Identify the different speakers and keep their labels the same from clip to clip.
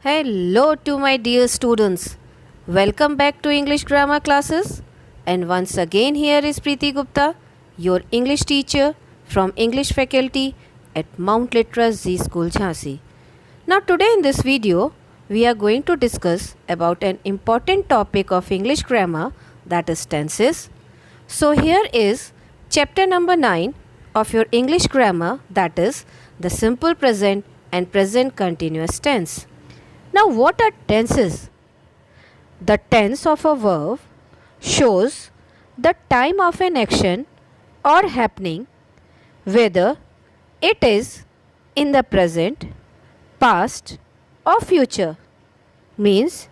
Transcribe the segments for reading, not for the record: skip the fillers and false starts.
Speaker 1: Hello to my dear students. Welcome back to English grammar classes. And once again here is Preeti Gupta, your English teacher from English faculty at Mount Litera Z School Jhansi. Now today in this video we are going to discuss about an important topic of English grammar, that is tenses. So here is chapter number 9 of your English grammar, that is the simple present and present continuous tense. Now what are tenses? The tense of a verb shows the time of an action or happening, whether it is in the present, past or future. Means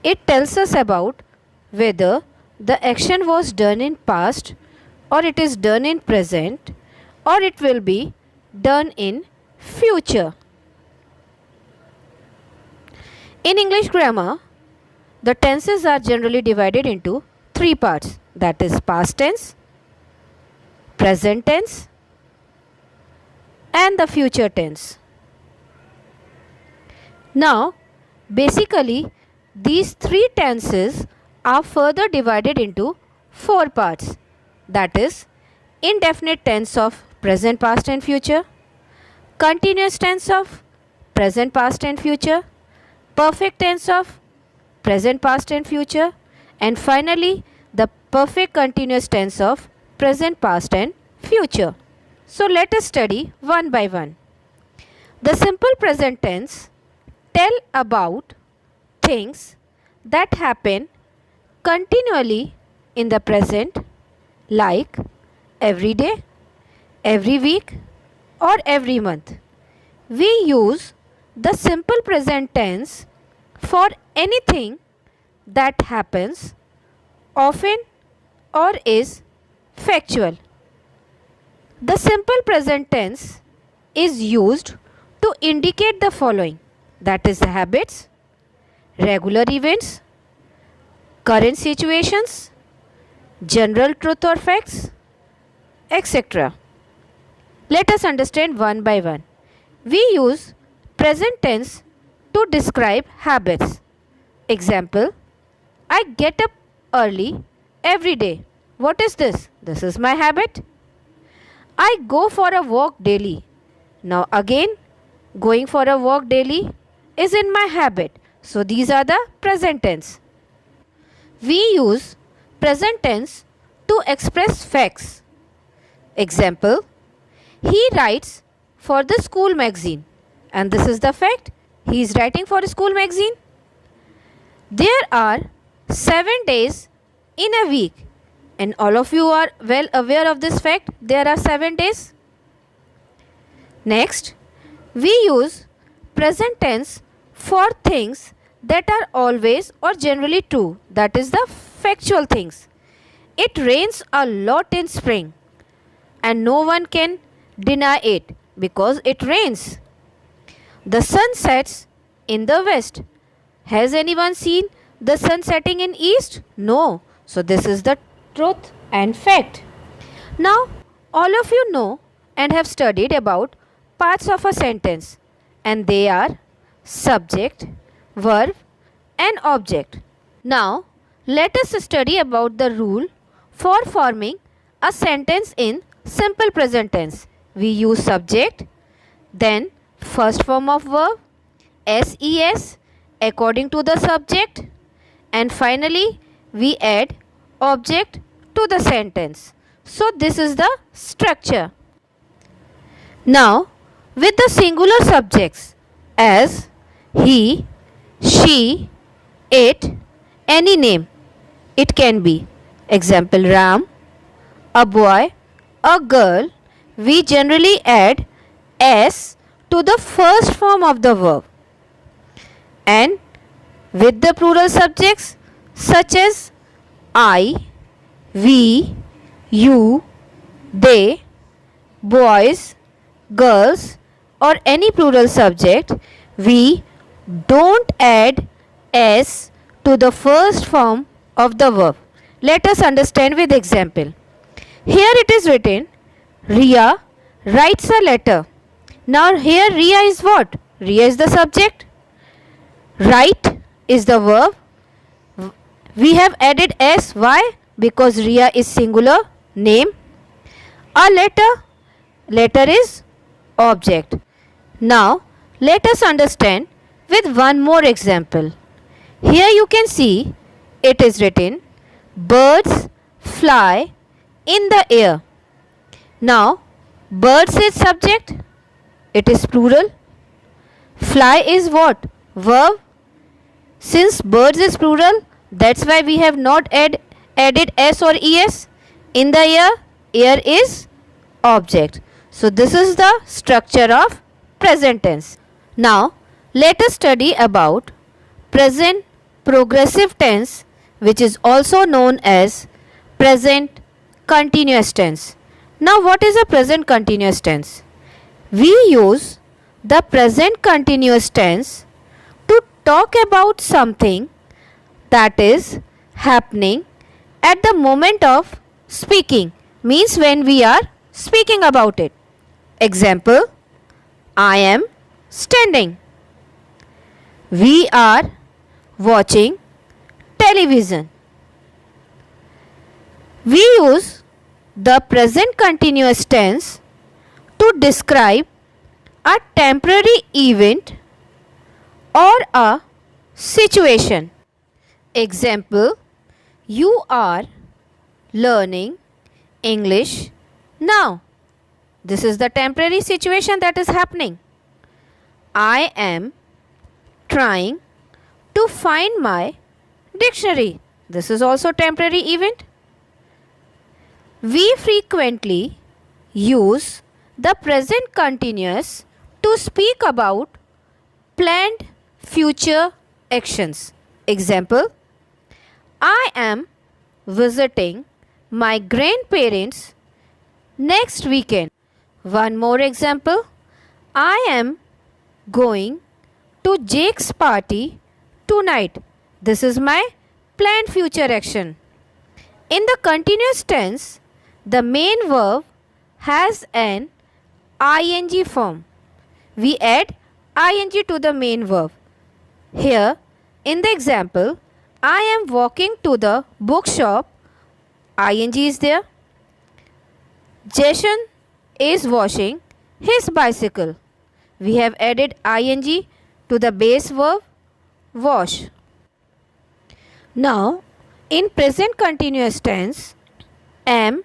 Speaker 1: it tells us about whether the action was done in past or it is done in present or it will be done in future. In English grammar, the tenses are generally divided into three parts, that is past tense, present tense and the future tense. Now, basically these three tenses are further divided into four parts, that is indefinite tense of present, past and future, continuous tense of present, past and future, perfect tense of present, past and future, and finally the perfect continuous tense of present, past and future. So let us study one by one. The simple present tense tell about things that happen continually in the present, like every day, every week or every month. We use the simple present tense for anything that happens often or is factual. The simple present tense is used to indicate the following, that is habits, regular events, current situations, general truth or facts, etc. Let us understand one by one. We use present tense to describe habits. Example, I get up early every day. What is this? This is my habit. I go for a walk daily. Now again, going for a walk daily is in my habit. So these are the present tense. We use present tense to express facts. Example, he writes for the school magazine. And this is the fact, he is writing for a school magazine. There are 7 days in a week, and all of you are well aware of this fact, there are 7 days. Next, we use present tense for things that are always or generally true, that is the factual things. It rains a lot in spring and no one can deny it because it rains. The sun sets in the west. Has anyone seen the sun setting in east? No. So this is the truth and fact. Now all of you know and have studied about parts of a sentence, and they are subject, verb and object. Now let us study about the rule for forming a sentence in simple present tense. We use subject, then first form of verb, ses according to the subject, and finally we add object to the sentence. So this is the structure. Now with the singular subjects as he, she, it, any name, it can be. Example, Ram, a boy, a girl, we generally add s to the first form of the verb. And with the plural subjects such as I, we, you, they, boys, girls or any plural subject, we don't add s to the first form of the verb. Let us understand with example. Here it is written, Riya writes a letter. Now here Riya is what? Riya is the subject. Write is the verb. We have added s. Why? Because Ria is singular name. A letter. Letter is object. Now let us understand with one more example. Here you can see it is written birds fly in the air. Now birds is subject, it is plural. Fly is what? Verb. Since birds is plural, that's why we have not added s or es. In the air, air is object. So this is the structure of present tense. Now let us study about present progressive tense, which is also known as present continuous tense. Now what is a present continuous tense? We use the present continuous tense to talk about something that is happening at the moment of speaking, means when we are speaking about it. Example, I am standing. We are watching television. We use the present continuous tense to describe a temporary event or a situation. Example, you are learning English now. This is the temporary situation that is happening. I am trying to find my dictionary. This is also temporary event. We frequently use the present continuous to speak about planned future actions. Example, I am visiting my grandparents next weekend. One more example, I am going to Jake's party tonight. This is my planned future action. In the continuous tense, the main verb has an ing form. We add ing to the main verb. Here, in the example, I am walking to the bookshop. Ing is there. Jason is washing his bicycle. We have added ing to the base verb wash. Now, in present continuous tense, am,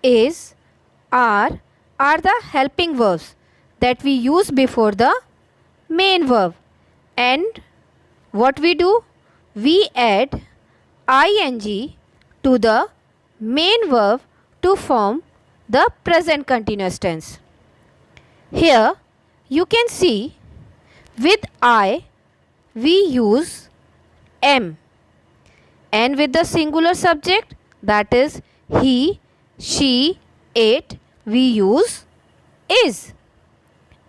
Speaker 1: is, are the helping verbs that we use before the main verb. And what we do? We add ing to the main verb to form the present continuous tense. Here you can see with I we use am, and with the singular subject, that is he, she, it, we use is,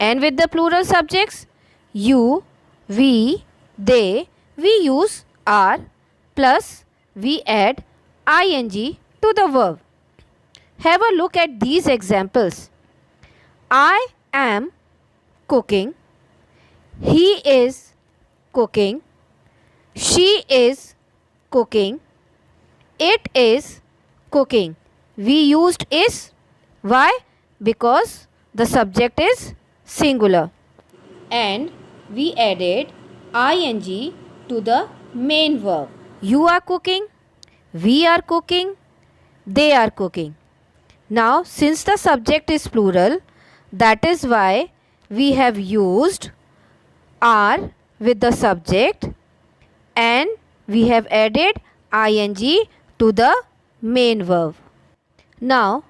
Speaker 1: and with the plural subjects you, we, they, we use are, plus we add ing to the verb. Have a look at these examples. I am cooking. He is cooking. She is cooking. It is cooking. We used is. Why? Because the subject is singular. And we added ing to the main verb. You are cooking. We are cooking. They are cooking. Now, since the subject is plural, that is why we have used are with the subject and we have added ing to the main verb. Now,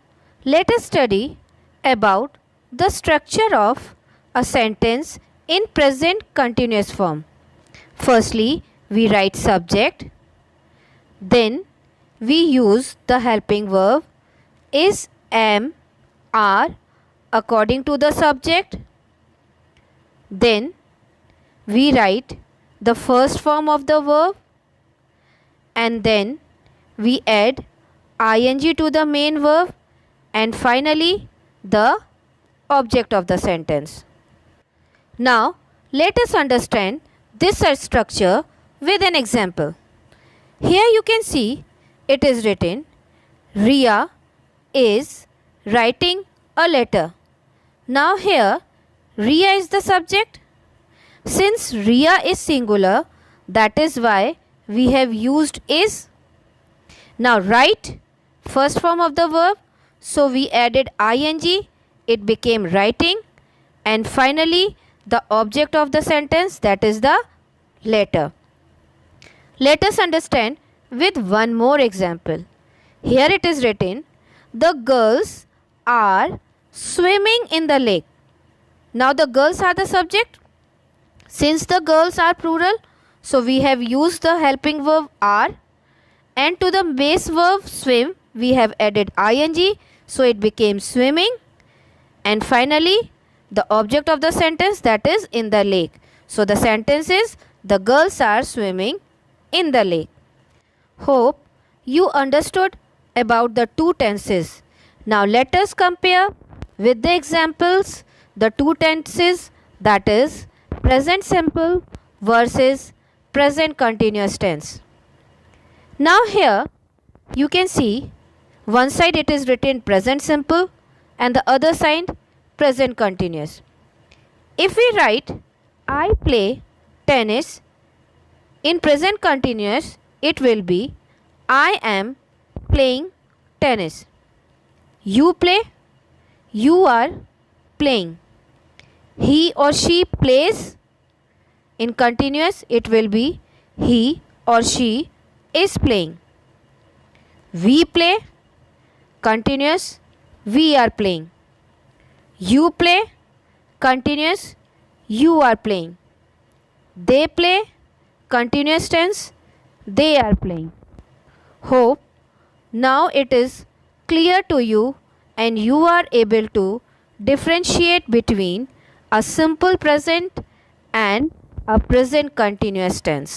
Speaker 1: let us study about the structure of a sentence in present continuous form. Firstly, we write subject. Then we use the helping verb is, am, are according to the subject. Then we write the first form of the verb and then we add ing to the main verb and finally the object of the sentence. Now let us understand this structure with an example. Here you can see it is written, Riya is writing a letter. Now here Riya is the subject. Since Riya is singular, that is why we have used is. Now write, first form of the verb, so we added ing, it became writing, and finally the object of the sentence, that is the letter. Let us understand with one more example. Here it is written, the girls are swimming in the lake. Now the girls are the subject. Since the girls are plural, so we have used the helping verb are, and to the base verb swim we have added ing, so it became swimming, and finally the object of the sentence, that is in the lake. So the sentence is, the girls are swimming in the lake. Hope you understood about the two tenses. Now let us compare with the examples the two tenses, that is present simple versus present continuous tense. Now here you can see one side it is written present simple and the other side present continuous. If we write I play tennis in present continuous, it will be I am playing tennis. You play, you are playing. He or she plays, in continuous it will be he or she is playing. We play, continuous, we are playing. You play, continuous, you are playing. They play, continuous tense, they are playing. Hope now it is clear to you and you are able to differentiate between a simple present and a present continuous tense.